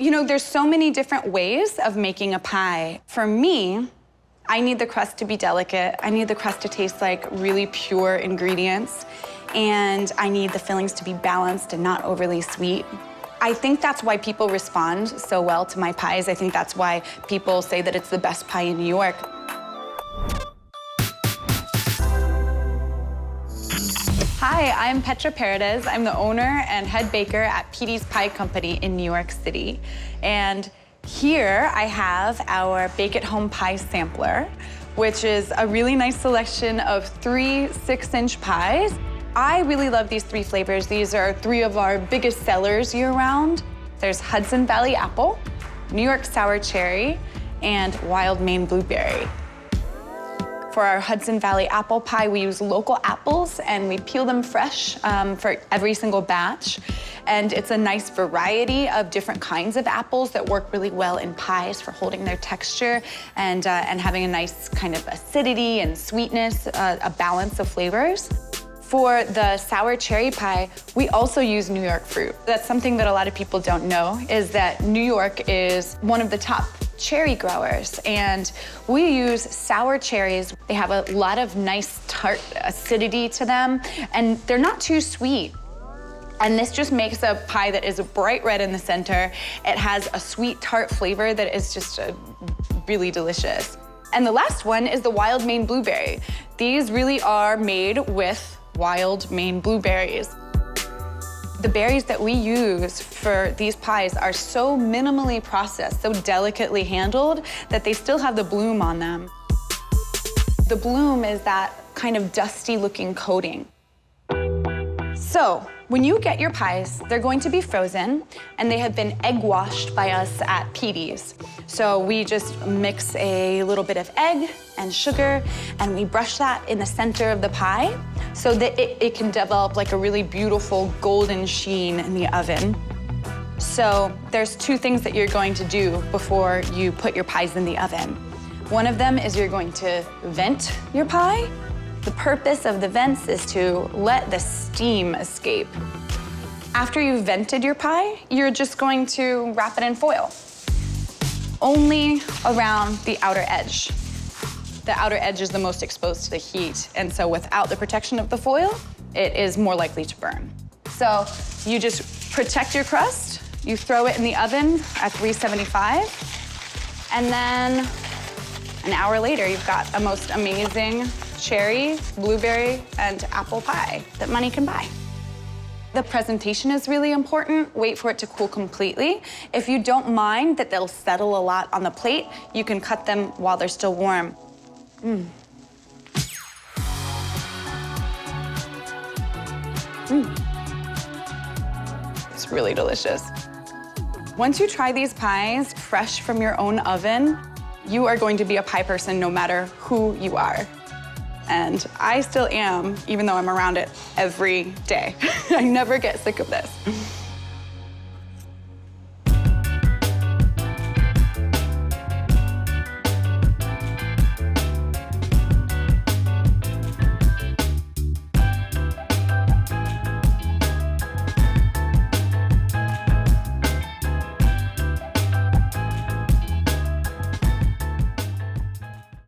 You know, there's so many different ways of making a pie. For me, I need the crust to be delicate. I need the crust to taste like really pure ingredients. And I need the fillings to be balanced and not overly sweet. I think that's why people respond so well to my pies. I think that's why people say that it's the best pie in New York. Hi, I'm Petra Paredez. I'm the owner and head baker at Petee's Pie Company in New York City. And here I have our Bake at Home Pie Sampler, which is a really nice selection of 3 6-inch pies. I really love these 3 flavors. These are 3 of our biggest sellers year-round. There's Hudson Valley Apple, New York Sour Cherry, and Wild Maine Blueberry. For our Hudson Valley apple pie, we use local apples and we peel them fresh for every single batch. And it's a nice variety of different kinds of apples that work really well in pies for holding their texture and having a nice kind of acidity and sweetness, a balance of flavors. For the sour cherry pie, we also use New York fruit. That's something that a lot of people don't know, is that New York is one of the top cherry growers, and we use sour cherries. They have a lot of nice tart acidity to them, and they're not too sweet. And this just makes a pie that is bright red in the center. It has a sweet tart flavor that is just really delicious. And the last one is the Wild Maine Blueberry. These really are made with wild Maine blueberries. The berries that we use for these pies are so minimally processed, so delicately handled, that they still have the bloom on them. The bloom is that kind of dusty looking coating. So, when you get your pies, they're going to be frozen, and they have been egg washed by us at Petee's. So we just mix a little bit of egg and sugar, and we brush that in the center of the pie so that it can develop like a really beautiful golden sheen in the oven. So there's 2 things that you're going to do before you put your pies in the oven. One of them is you're going to vent your pie. The purpose of the vents is to let the steam escape. After you've vented your pie, you're just going to wrap it in foil. Only around the outer edge. The outer edge is the most exposed to the heat, and so without the protection of the foil, it is more likely to burn. So you just protect your crust, you throw it in the oven at 375, and then an hour later, you've got a most amazing cherry, blueberry, and apple pie that money can buy. The presentation is really important. Wait for it to cool completely. If you don't mind that they'll settle a lot on the plate, you can cut them while they're still warm. It's really delicious. Once you try these pies fresh from your own oven, you are going to be a pie person no matter who you are. And I still am, even though I'm around it every day. I never get sick of this.